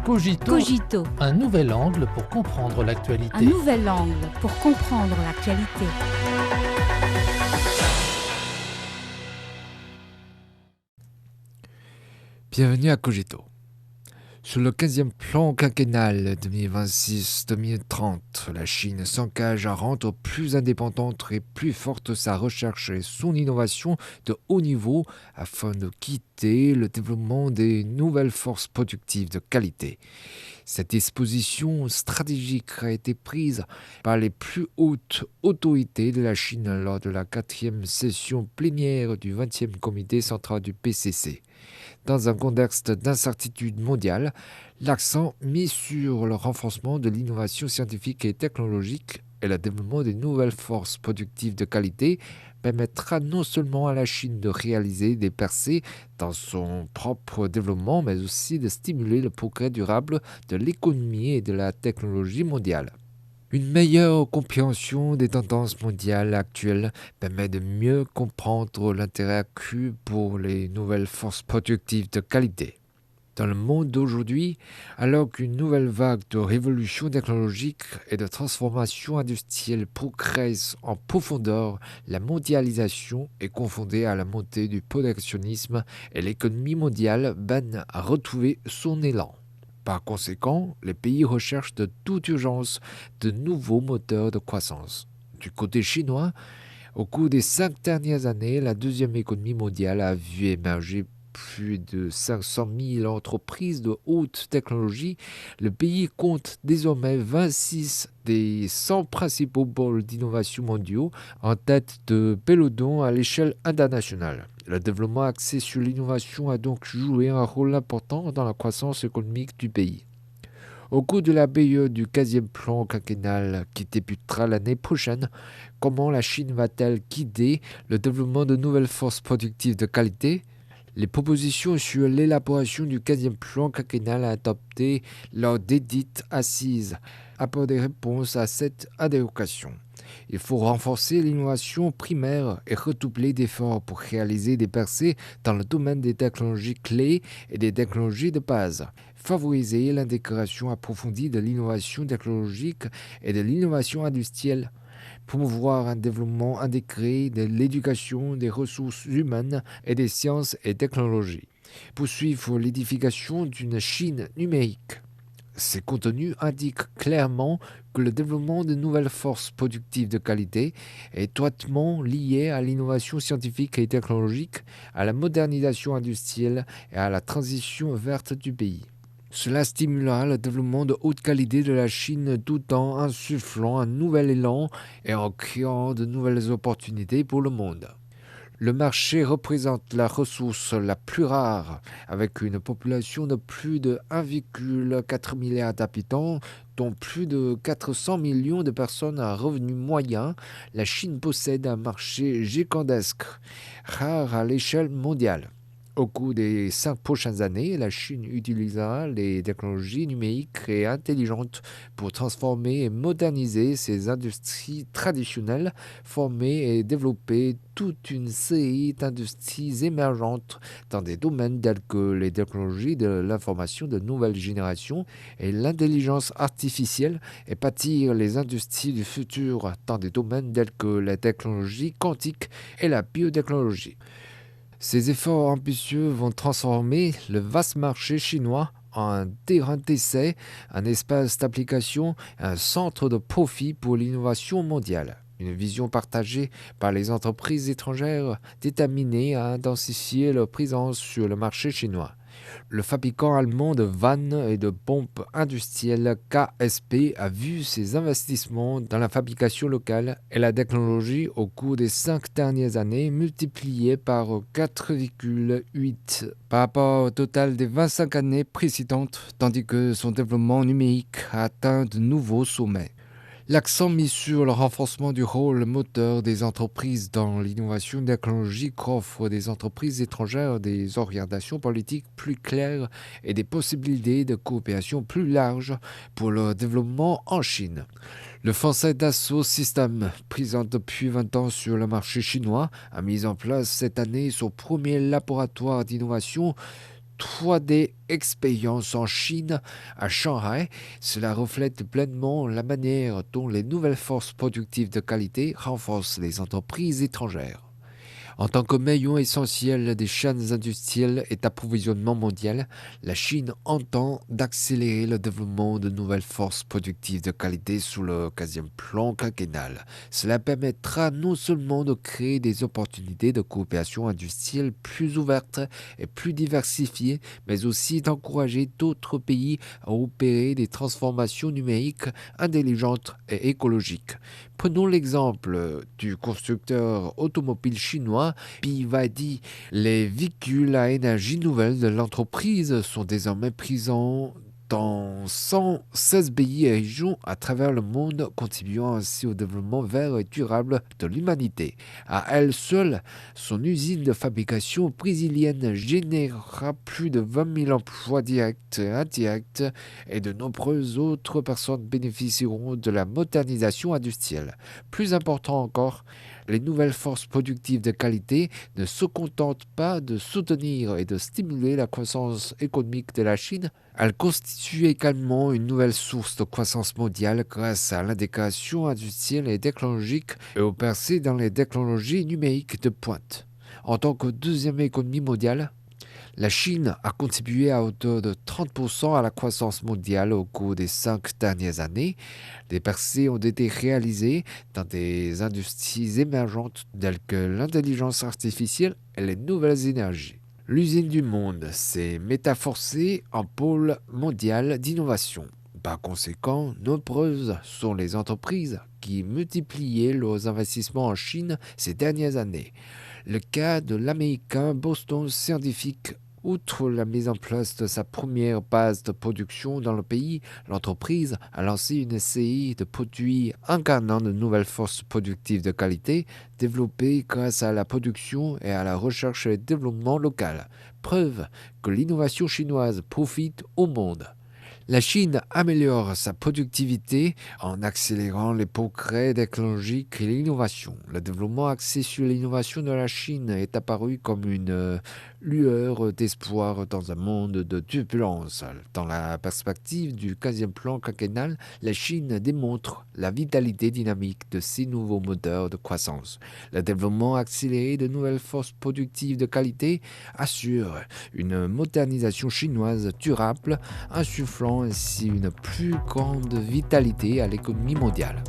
Cogito, Cogito, un nouvel angle pour comprendre l'actualité. un nouvel angle pour comprendre l'actualité. Bienvenue à Cogito. Sur le 15e plan quinquennal 2026-2030, la Chine s'engage à rendre plus indépendante et plus forte sa recherche et son innovation de haut niveau afin de quitter le développement des nouvelles forces productives de qualité. Cette disposition stratégique a été prise par les plus hautes autorités de la Chine lors de la 4e session plénière du 20e comité central du PCC. Dans un contexte d'incertitude mondiale, l'accent mis sur le renforcement de l'innovation scientifique et technologique et le développement des nouvelles forces productives de qualité permettra non seulement à la Chine de réaliser des percées dans son propre développement, mais aussi de stimuler le progrès durable de l'économie et de la technologie mondiale. Une meilleure compréhension des tendances mondiales actuelles permet de mieux comprendre l'intérêt accru pour les nouvelles forces productives de qualité. Dans le monde d'aujourd'hui, alors qu'une nouvelle vague de révolution technologique et de transformation industrielle progresse en profondeur, la mondialisation est confondée à la montée du protectionnisme et l'économie mondiale peine à retrouver son élan. Par conséquent, les pays recherchent de toute urgence de nouveaux moteurs de croissance. Du côté chinois, au cours des 5 dernières années, la deuxième économie mondiale a vu émerger plus de 500 000 entreprises de haute technologie. Le pays compte désormais 26 des 100 principaux pôles d'innovation mondiaux en tête de peloton à l'échelle internationale. Le développement axé sur l'innovation a donc joué un rôle important dans la croissance économique du pays. Au cours de la période du 15e plan quinquennal qui débutera l'année prochaine, comment la Chine va-t-elle guider le développement de nouvelles forces productives de qualité ? Les propositions sur l'élaboration du 15e plan quinquennal adopté lors des dites assises apportent des réponses à cette interrogation. Il faut renforcer l'innovation primaire et redoubler d'efforts pour réaliser des percées dans le domaine des technologies clés et des technologies de base. Favoriser l'intégration approfondie de l'innovation technologique et de l'innovation industrielle. Promouvoir un développement intégré de l'éducation, des ressources humaines et des sciences et technologies. Poursuivre l'édification d'une Chine numérique. Ces contenus indiquent clairement que le développement de nouvelles forces productives de qualité est étroitement lié à l'innovation scientifique et technologique, à la modernisation industrielle et à la transition verte du pays. Cela stimulera le développement de haute qualité de la Chine tout en insufflant un nouvel élan et en créant de nouvelles opportunités pour le monde. Le marché représente la ressource la plus rare, avec une population de plus de 1,4 milliard d'habitants, dont plus de 400 millions de personnes à revenu moyen. La Chine possède un marché gigantesque, rare à l'échelle mondiale. Au cours des 5 prochaines années, la Chine utilisera les technologies numériques et intelligentes pour transformer et moderniser ses industries traditionnelles, former et développer toute une série d'industries émergentes dans des domaines tels que les technologies de l'information de nouvelle génération et l'intelligence artificielle, et bâtir les industries du futur dans des domaines tels que la technologie quantique et la biotechnologie. Ces efforts ambitieux vont transformer le vaste marché chinois en un terrain d'essai, un espace d'application, un centre de profit pour l'innovation mondiale. Une vision partagée par les entreprises étrangères déterminées à intensifier leur présence sur le marché chinois. Le fabricant allemand de vannes et de pompes industrielles KSP a vu ses investissements dans la fabrication locale et la technologie au cours des 5 dernières années multipliés par 4,8 par rapport au total des 25 années précédentes, tandis que son développement numérique a atteint de nouveaux sommets. L'accent mis sur le renforcement du rôle moteur des entreprises dans l'innovation technologique offre des entreprises étrangères des orientations politiques plus claires et des possibilités de coopération plus larges pour leur développement en Chine. Le français Dassault Systèmes, présent depuis 20 ans sur le marché chinois, a mis en place cette année son premier laboratoire d'innovation 3D Experience en Chine, à Shanghai. Cela reflète pleinement la manière dont les nouvelles forces productives de qualité renforcent les entreprises étrangères. En tant que maillon essentiel des chaînes industrielles et d'approvisionnement mondial, la Chine entend d'accélérer le développement de nouvelles forces productives de qualité sous le 15e plan quinquennal. Cela permettra non seulement de créer des opportunités de coopération industrielle plus ouvertes et plus diversifiées, mais aussi d'encourager d'autres pays à opérer des transformations numériques intelligentes et écologiques. Prenons l'exemple du constructeur automobile chinois BYD. Les véhicules à énergie nouvelle de l'entreprise sont désormais présents dans 116 pays et régions à travers le monde, contribuant ainsi au développement vert et durable de l'humanité. À elle seule, son usine de fabrication brésilienne générera plus de 20 000 emplois directs et indirects, et de nombreuses autres personnes bénéficieront de la modernisation industrielle. Plus important encore, les nouvelles forces productives de qualité ne se contentent pas de soutenir et de stimuler la croissance économique de la Chine, elles constituent également une nouvelle source de croissance mondiale grâce à l'intégration industrielle et technologique et aux percées dans les technologies numériques de pointe. En tant que deuxième économie mondiale, la Chine a contribué à hauteur de 30% à la croissance mondiale au cours des 5 dernières années. Des percées ont été réalisées dans des industries émergentes telles que l'intelligence artificielle et les nouvelles énergies. L'usine du monde s'est métamorphosée en pôle mondial d'innovation. Par conséquent, nombreuses sont les entreprises qui multipliaient leurs investissements en Chine ces dernières années. Le cas de l'américain Boston Scientific. Outre la mise en place de sa première base de production dans le pays, l'entreprise a lancé une série de produits incarnant de nouvelles forces productives de qualité, développées grâce à la production et à la recherche et développement local. Preuve que l'innovation chinoise profite au monde. La Chine améliore sa productivité en accélérant les progrès technologiques et l'innovation. Le développement axé sur l'innovation de la Chine est apparu comme une lueur d'espoir dans un monde de turbulence. Dans la perspective du 15e plan quinquennal, la Chine démontre la vitalité dynamique de ces nouveaux moteurs de croissance. Le développement accéléré de nouvelles forces productives de qualité assure une modernisation chinoise durable, insufflant ainsi une plus grande vitalité à l'économie mondiale.